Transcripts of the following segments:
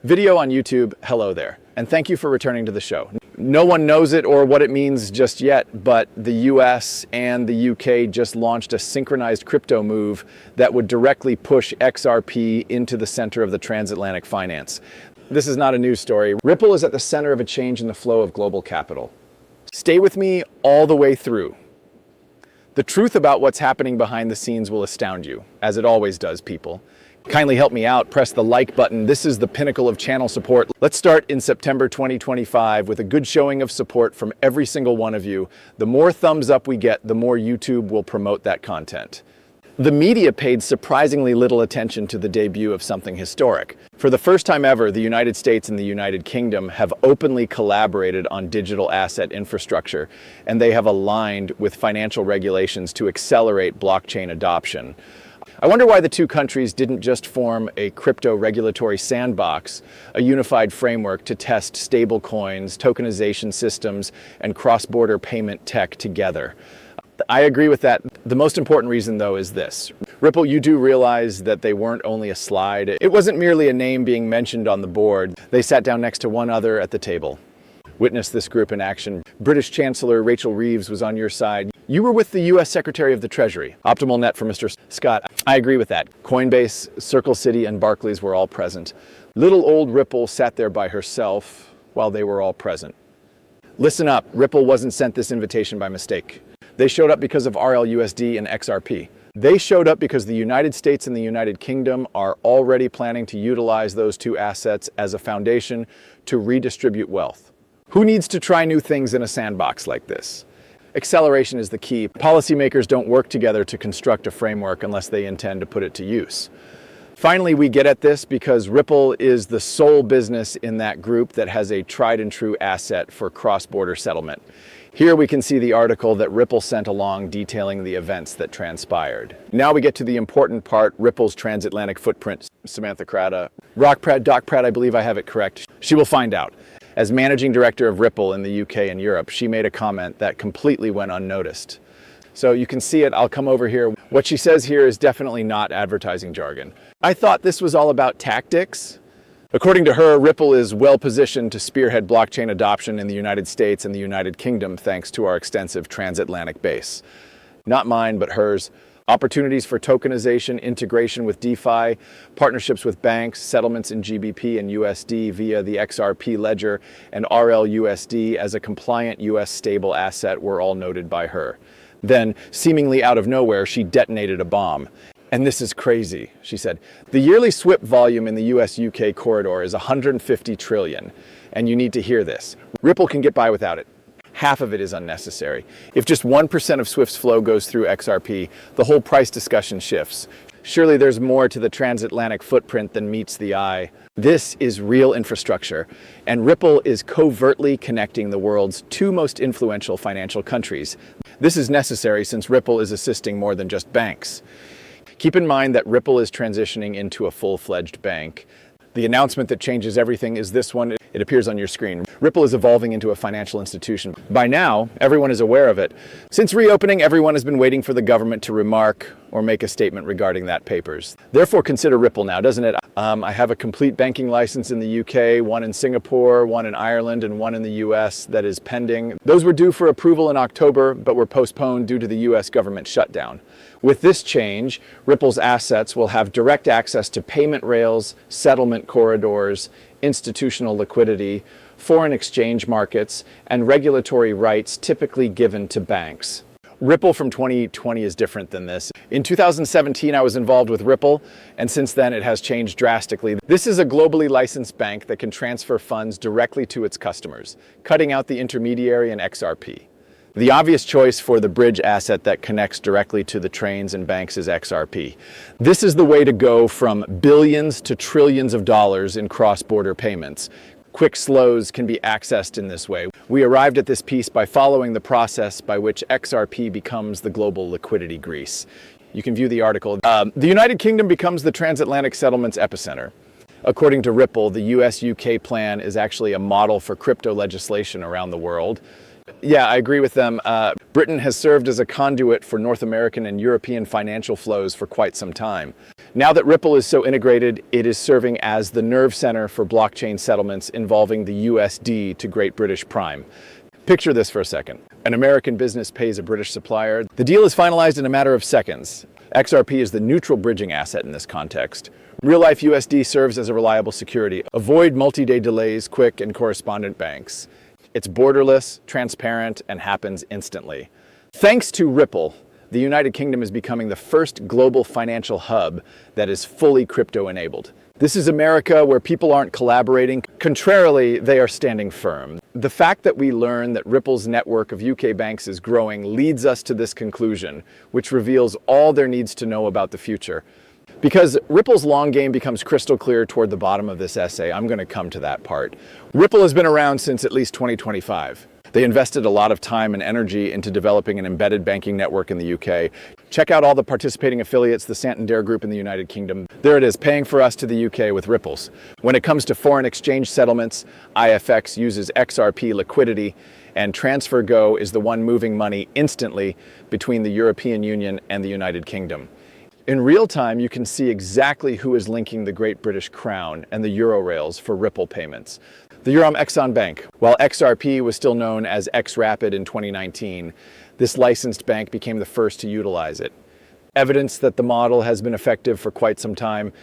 Video on YouTube, hello there, and thank you for returning to the show. No one knows it or what it means just yet, but the US and the UK just launched a synchronized crypto move that would directly push XRP into the center of the transatlantic finance. This is not a news story. Ripple is at the center of a change in the flow of global capital. Stay with me all the way through. The truth about what's happening behind the scenes will astound you, as it always does, people. Kindly help me out, press the like button. This is the pinnacle of channel support. Let's start in September 2025 with a good showing of support from every single one of you. The more thumbs up we get, the more YouTube will promote that content. The media paid surprisingly little attention to the debut of something historic. For the first time ever, the United States and the United Kingdom have openly collaborated on digital asset infrastructure, and they have aligned with financial regulations to accelerate blockchain adoption. I wonder why the two countries didn't just form a crypto regulatory sandbox, a unified framework to test stablecoins, tokenization systems, and cross-border payment tech together. I agree with that. The most important reason, though, is this. Ripple, you do realize that they weren't only a slide. It wasn't merely a name being mentioned on the board. They sat down next to one other at the table. Witness this group in action. British Chancellor Rachel Reeves was on your side. You were with the US Secretary of the Treasury. Optimal net for Mr. Scott. I agree with that. Coinbase, Circle City, and Barclays were all present. Little old Ripple sat there by herself while they were all present. Listen up, Ripple wasn't sent this invitation by mistake. They showed up because of RLUSD and XRP. They showed up because the United States and the United Kingdom are already planning to utilize those two assets as a foundation to redistribute wealth. Who needs to try new things in a sandbox like this? Acceleration is the key. Policymakers don't work together to construct a framework unless they intend to put it to use. Finally, we get at this because Ripple is the sole business in that group that has a tried and true asset for cross-border settlement. Here we can see the article that Ripple sent along detailing the events that transpired. Now we get to the important part, Ripple's transatlantic footprint. Samantha Doc Pratt, I believe I have it correct. She will find out. As managing director of Ripple in the UK and Europe, she made a comment that completely went unnoticed. So you can see it, I'll come over here. What she says here is definitely not advertising jargon. I thought this was all about tactics. According to her, Ripple is well positioned to spearhead blockchain adoption in the United States and the United Kingdom thanks to our extensive transatlantic base. Not mine, but hers. Opportunities for tokenization, integration with DeFi, partnerships with banks, settlements in GBP and USD via the XRP ledger, and RLUSD as a compliant US stable asset were all noted by her. Then, seemingly out of nowhere, she detonated a bomb. And this is crazy, she said. The yearly SWIP volume in the US-UK corridor is 150 trillion, and you need to hear this. Ripple can get by without it. Half of it is unnecessary. If just 1% of SWIFT's flow goes through XRP, the whole price discussion shifts. Surely there's more to the transatlantic footprint than meets the eye. This is real infrastructure, and Ripple is covertly connecting the world's two most influential financial countries. This is necessary since Ripple is assisting more than just banks. Keep in mind that Ripple is transitioning into a full-fledged bank. The announcement that changes everything is this one. It appears on your screen. Ripple is evolving into a financial institution. By now, everyone is aware of it. Since reopening, everyone has been waiting for the government to remark or make a statement regarding that papers. Therefore, consider Ripple now, doesn't it? I have a complete banking license in the UK, one in Singapore, one in Ireland, and one in the US that is pending. Those were due for approval in October, but were postponed due to the US government shutdown. With this change, Ripple's assets will have direct access to payment rails, settlement corridors, institutional liquidity, foreign exchange markets, and regulatory rights typically given to banks. Ripple from 2020 is different than this. In 2017, I was involved with Ripple, and since then it has changed drastically. This is a globally licensed bank that can transfer funds directly to its customers, cutting out the intermediary and XRP. The obvious choice for the bridge asset that connects directly to the trains and banks is XRP. This is the way to go from billions to trillions of dollars in cross-border payments. Quick slows can be accessed in this way. We arrived at this piece by following the process by which XRP becomes the global liquidity grease. You can view the article. The United Kingdom becomes the transatlantic settlements epicenter. According to Ripple, the US-UK plan is actually a model for crypto legislation around the world. Yeah, I agree with them. Britain has served as a conduit for North American and European financial flows for quite some time. Now that Ripple is so integrated, it is serving as the nerve center for blockchain settlements involving the USD to Great British Prime. Picture this for a second. An American business pays a British supplier. The deal is finalized in a matter of seconds. XRP is the neutral bridging asset in this context. Real-life USD serves as a reliable security. Avoid multi-day delays, quick and correspondent banks. It's borderless, transparent, and happens instantly. Thanks to Ripple, the United Kingdom is becoming the first global financial hub that is fully crypto-enabled. This is America where people aren't collaborating. Contrarily, they are standing firm. The fact that we learn that Ripple's network of UK banks is growing leads us to this conclusion, which reveals all there needs to know about the future. Because Ripple's long game becomes crystal clear toward the bottom of this essay, I'm going to come to that part. Ripple has been around since at least 2025. They invested a lot of time and energy into developing an embedded banking network in the UK. Check out all the participating affiliates, the Santander Group in the United Kingdom. There it is, paying for us to the UK with Ripples. When it comes to foreign exchange settlements, IFX uses XRP liquidity, and TransferGo is the one moving money instantly between the European Union and the United Kingdom. In real time, you can see exactly who is linking the Great British Crown and the Euro rails for Ripple payments. The Eurom Exxon Bank. While XRP was still known as XRapid in 2019, this licensed bank became the first to utilize it. Evidence that the model has been effective for quite some time.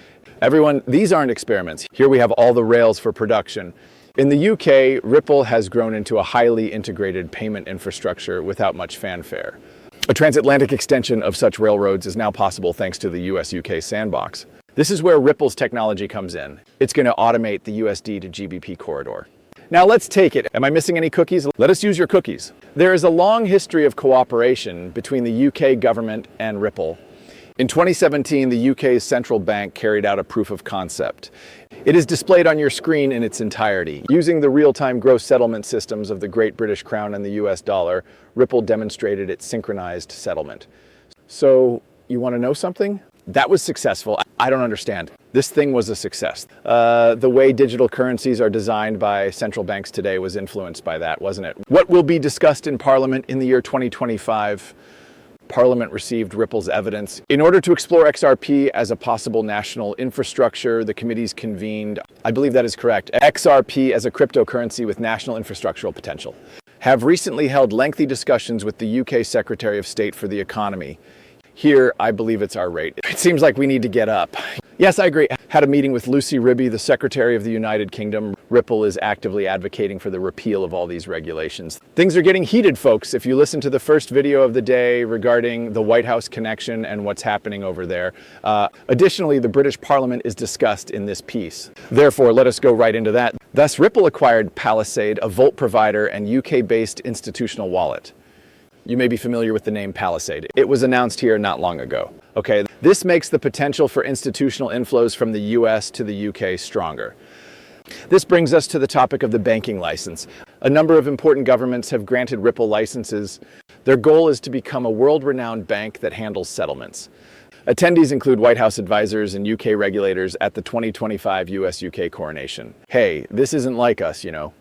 Everyone, these aren't experiments. Here we have all the rails for production. In the UK, Ripple has grown into a highly integrated payment infrastructure without much fanfare. A transatlantic extension of such railroads is now possible thanks to the US-UK sandbox. This is where Ripple's technology comes in. It's going to automate the USD to GBP corridor. Now let's take it. Am I missing any cookies? Let us use your cookies. There is a long history of cooperation between the UK government and Ripple. In 2017, the UK's central bank carried out a proof of concept. It is displayed on your screen in its entirety. Using the real-time gross settlement systems of the Great British Crown and the US dollar, Ripple demonstrated its synchronized settlement. So, you want to know something? That was successful. I don't understand. This thing was a success. The way digital currencies are designed by central banks today was influenced by that, wasn't it? What will be discussed in Parliament in the year 2025? Parliament received Ripple's evidence. In order to explore XRP as a possible national infrastructure, the committees convened, I believe that is correct, XRP as a cryptocurrency with national infrastructural potential, have recently held lengthy discussions with the UK Secretary of State for the Economy. Here, I believe it's our rate. It seems like we need to get up. Yes, I agree. Had a meeting with Lucy Ribby, the Secretary of the United Kingdom. Ripple is actively advocating for the repeal of all these regulations. Things are getting heated, folks. If you listen to the first video of the day regarding the White House connection and what's happening over there. Additionally, the British Parliament is discussed in this piece. Therefore, let us go right into that. Thus, Ripple acquired Palisade, a Volt provider and UK-based institutional wallet. You may be familiar with the name Palisade. It was announced here not long ago. Okay, this makes the potential for institutional inflows from the US to the UK stronger. This brings us to the topic of the banking license. A number of important governments have granted Ripple licenses. Their goal is to become a world-renowned bank that handles settlements. Attendees include White House advisors and UK regulators at the 2025 US-UK coronation. Hey, this isn't like us, you know.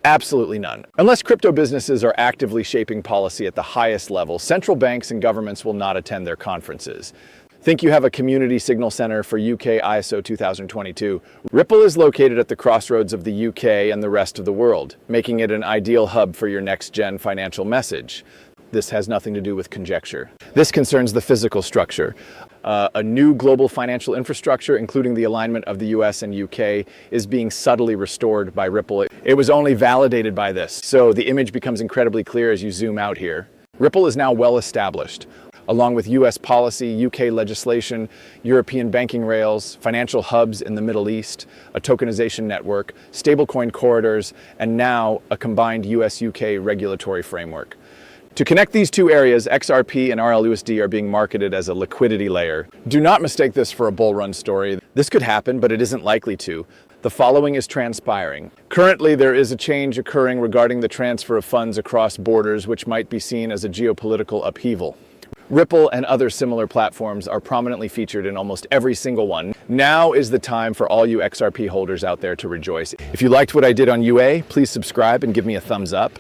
Absolutely none. Unless crypto businesses are actively shaping policy at the highest level, central banks and governments will not attend their conferences. Think you have a community signal center for UK ISO 2022. Ripple is located at the crossroads of the UK and the rest of the world, making it an ideal hub for your next-gen financial message. This has nothing to do with conjecture. This concerns the physical structure. A new global financial infrastructure, including the alignment of the US and UK, is being subtly restored by Ripple. It was only validated by this, so the image becomes incredibly clear as you zoom out here. Ripple is now well established, along with US policy, UK legislation, European banking rails, financial hubs in the Middle East, a tokenization network, stablecoin corridors, and now a combined US-UK regulatory framework. To connect these two areas, XRP and RLUSD are being marketed as a liquidity layer. Do not mistake this for a bull run story. This could happen, but it isn't likely to. The following is transpiring. Currently, there is a change occurring regarding the transfer of funds across borders, which might be seen as a geopolitical upheaval. Ripple and other similar platforms are prominently featured in almost every single one. Now is the time for all you XRP holders out there to rejoice. If you liked what I did on UA, please subscribe and give me a thumbs up.